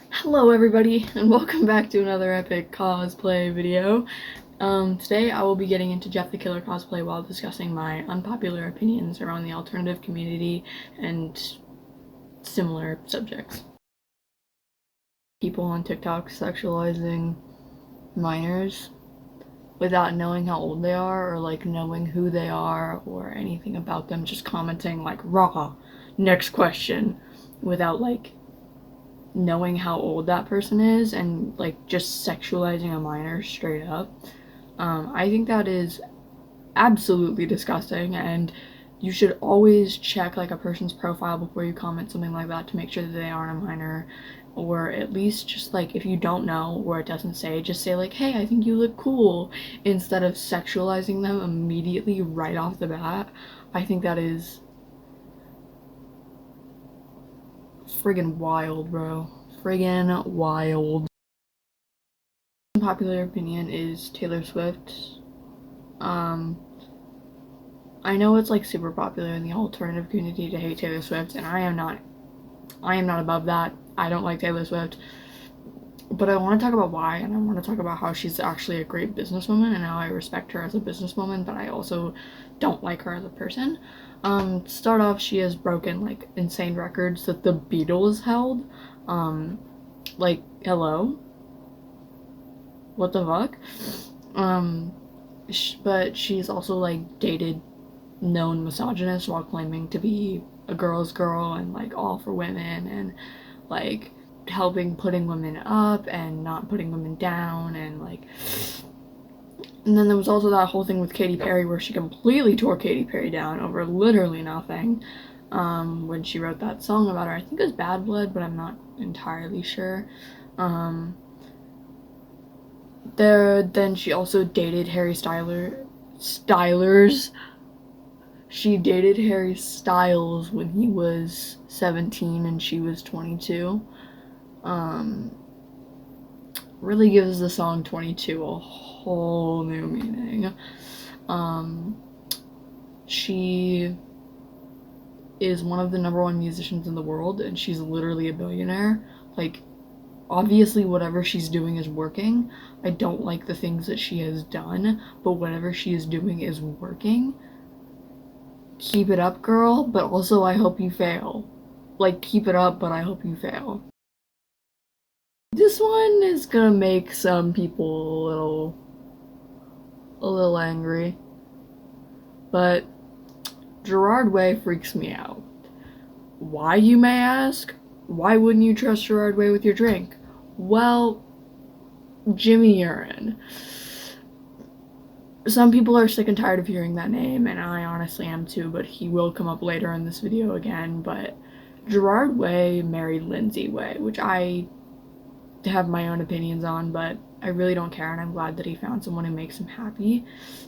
Hello everybody, and welcome back to another epic cosplay video. Today I will be getting into Jeff the Killer cosplay while discussing my unpopular opinions around the alternative community and similar subjects. People on TikTok sexualizing minors without knowing how old they are or like knowing who they are or anything about them, just commenting like raw, next question, without like knowing how old that person is and like just sexualizing a minor straight up. I think that is absolutely disgusting, and you should always check like a person's profile before you comment something like that to make sure that they aren't a minor, or at least just like if you don't know or it doesn't say, just say like, hey, I think you look cool, instead of sexualizing them immediately right off the bat. I think that is friggin' wild, bro. Friggin' wild. Popular opinion is Taylor Swift. Um, I know it's like super popular in the alternative community to hate Taylor Swift, and I am not above that. I don't like Taylor Swift, but I want to talk about why, and I want to talk about how she's actually a great businesswoman and how I respect her as a businesswoman, but I also don't like her as a person. To start off, she has broken like insane records that the Beatles held. Like, hello, what the fuck? Um, but she's also like dated known misogynists while claiming to be a girl's girl and like all for women and like helping putting women up and not putting women down, and then there was also that whole thing with Katy Perry where she completely tore Katy Perry down over literally nothing, when she wrote that song about her. I think it was Bad Blood, but I'm not entirely sure. um then she also dated Harry Stylers. She dated Harry Styles when he was 17 and she was 22. Um, really gives the song 22 a whole new meaning. Um, she is one of the #1 musicians in the world, and she's literally a billionaire. Like, obviously whatever she's doing is working. I don't like the things that she has done, but whatever she is doing is working. Keep it up, girl, but also I hope you fail. Like, keep it up, but I hope you fail. This one is gonna make some people a little angry, but Gerard Way freaks me out. Why, you may ask? Why wouldn't you trust Gerard Way with your drink? Well, Jimmy Urine. Some people are sick and tired of hearing that name, and I honestly am too, but he will come up later in this video again. But Gerard Way married Lindsay Way, which I have my own opinions on, but I really don't care, and I'm glad that he found someone who makes him happy.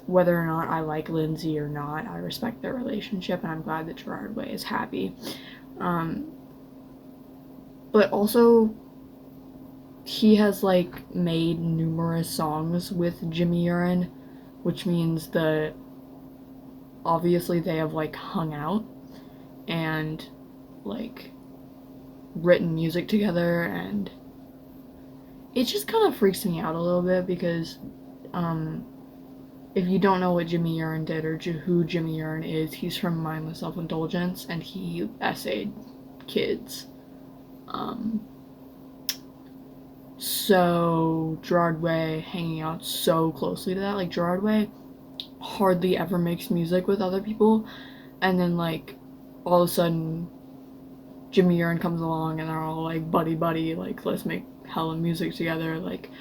Whether or not I like Lindsay or not, I respect their relationship, and I'm glad that Gerard Way is happy. But also, he has like made numerous songs with Jimmy Urine, which means that obviously they have like hung out and like written music together, and it just kind of freaks me out a little bit because if you don't know what Jimmy Urine did or who Jimmy Urine is, he's from Mindless Self-Indulgence, and he essayed kids. So Gerard Way hanging out so closely to that, like Gerard Way hardly ever makes music with other people, and then like all of a sudden Jimmy Urine comes along and they're all like buddy buddy, like let's make hella music together. Like,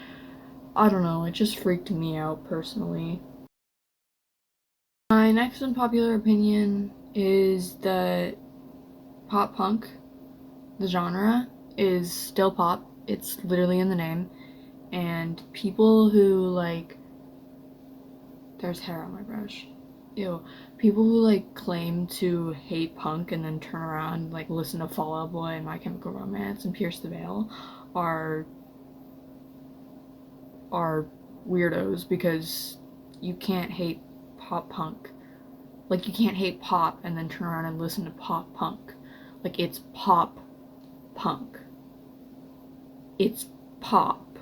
I don't know, it just freaked me out personally. My next unpopular opinion is that pop punk, the genre, is still pop. It's literally in the name. And people who like, there's hair on my brush. Ew. People who like claim to hate punk and then turn around and like listen to Fall Out Boy and My Chemical Romance and Pierce the Veil are weirdos, because you can't hate pop punk. Like, you can't hate pop and then turn around and listen to pop punk. Like, it's pop punk. it's pop.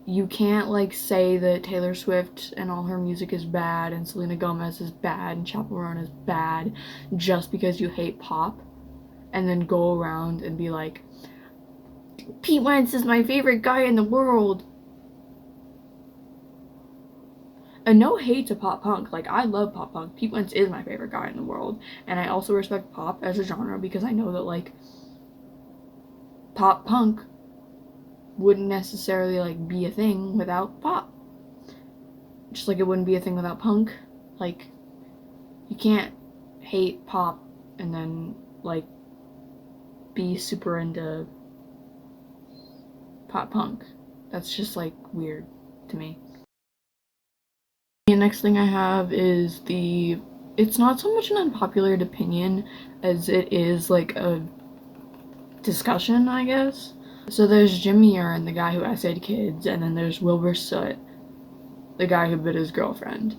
You can't, like, say that Taylor Swift and all her music is bad and Selena Gomez is bad and Chappell Roan is bad just because you hate pop, and then go around and be like, Pete Wentz is my favorite guy in the world. And no hate to pop punk. Like, I love pop punk. Pete Wentz is my favorite guy in the world. And I also respect pop as a genre because I know that, like, pop punk wouldn't necessarily, like, be a thing without pop. Just like it wouldn't be a thing without punk. Like, you can't hate pop and then, like, be super into pop punk. That's just, like, weird to me. The next thing I have is it's not so much an unpopular opinion as it is, like, a discussion, I guess. So there's Jimmy Urine, the guy who essayed kids, and then there's Wilbur Soot, the guy who bit his girlfriend.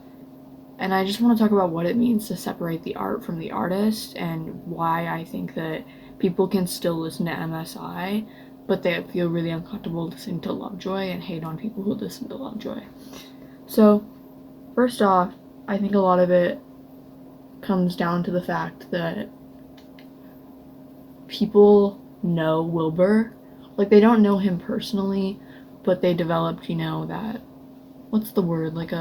And I just want to talk about what it means to separate the art from the artist, and why I think that people can still listen to MSI, but they feel really uncomfortable listening to Lovejoy and hate on people who listen to Lovejoy. So, first off, I think a lot of it comes down to the fact that people know Wilbur. Like, they don't know him personally, but they developed, that, what's the word, like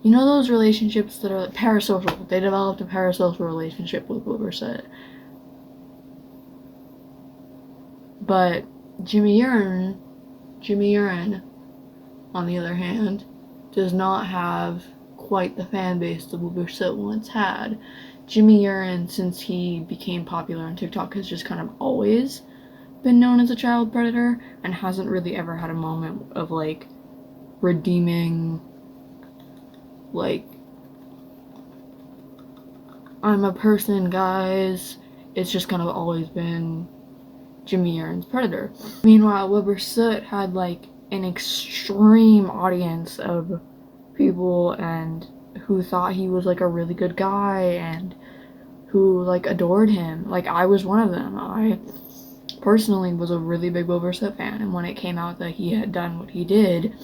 those relationships that are like parasocial. They developed a parasocial relationship with Wilbur Soot. But Jimmy Urine, on the other hand, does not have quite the fan base that Wilbur Soot once had. Jimmy Urine, since he became popular on TikTok, has just kind of always been known as a child predator and hasn't really ever had a moment of, like, redeeming, like, I'm a person, guys. It's just kind of always been Jimmy Urine's predator. Meanwhile, Wilbur Soot had, like, an extreme audience of people and who thought he was, like, a really good guy and who, like, adored him. Like, I was one of them. I personally was a really big Wilbur Soot fan, and when it came out that he had done what he did,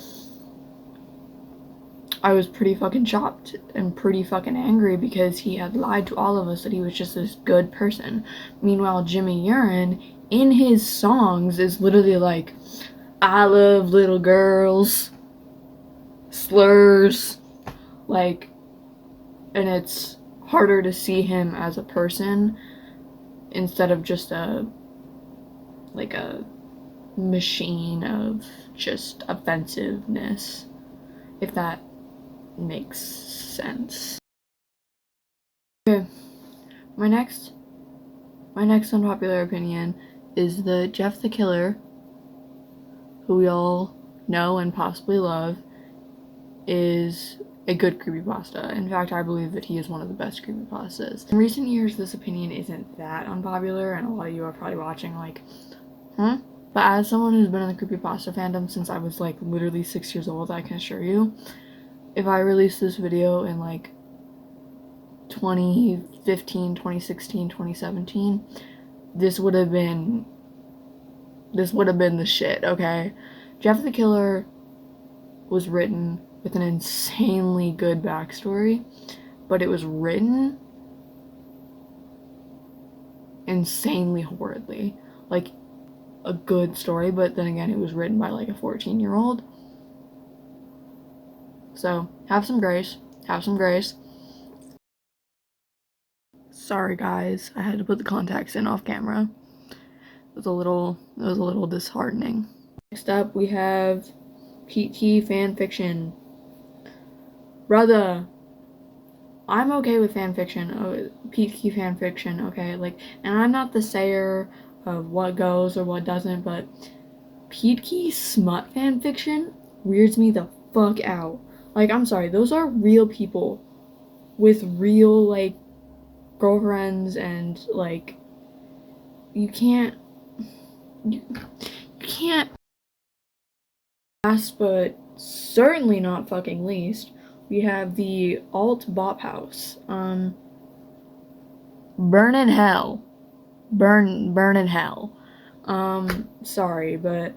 I was pretty fucking shocked and pretty fucking angry because he had lied to all of us that he was just this good person. Meanwhile, Jimmy Urine, in his songs, is literally like, I love little girls, slurs, like, and it's harder to see him as a person instead of just a machine of just offensiveness, if that makes sense. Okay, my next unpopular opinion is that Jeff the Killer, who we all know and possibly love, is a good creepypasta. In fact, I believe that he is one of the best creepypastas. In recent years, this opinion isn't that unpopular, and a lot of you are probably watching like, huh? But as someone who's been in the creepypasta fandom since I was, like, literally 6 years old, I can assure you, if I released this video in, like, 2015, 2016, 2017, this would have been the shit, okay? Jeff the Killer was written with an insanely good backstory, but it was written insanely horridly. Like, a good story, but then again, it was written by, like, a 14-year-old. So, have some grace. Sorry, guys. I had to put the contacts in off camera. It was a little disheartening. Next up, we have Pete Key fanfiction. Brother, I'm okay with fanfiction. Pete Key fanfiction, okay? Like, and I'm not the sayer of what goes or what doesn't, but Pete Key smut fanfiction weirds me the fuck out. Like, I'm sorry, those are real people with real, like, girlfriends, and, like, you can't last but certainly not fucking least, we have the alt bop house. Burn in hell. Sorry, but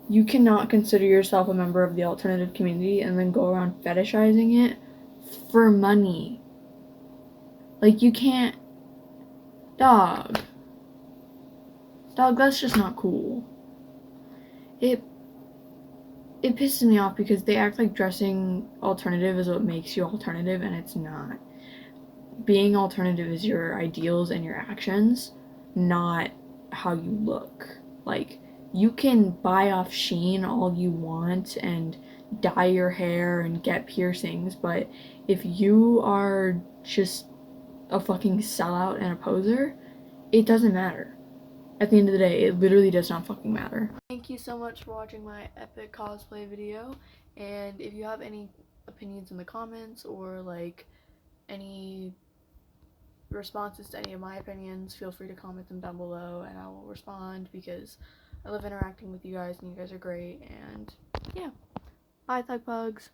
you cannot consider yourself a member of the alternative community and then go around fetishizing it for money. Like, you can't. Dog. Dog, that's just not cool. It pisses me off because they act like dressing alternative is what makes you alternative, and it's not. Being alternative is your ideals and your actions, not how you look. Like, you can buy off Shein all you want and dye your hair and get piercings, but if you are just a fucking sellout and a poser, it doesn't matter. At the end of the day, it literally does not fucking matter. Thank you so much for watching my epic cosplay video, and if you have any opinions in the comments or like any responses to any of my opinions, feel free to comment them down below and I will respond because I love interacting with you guys and you guys are great. And yeah, bye thug pugs.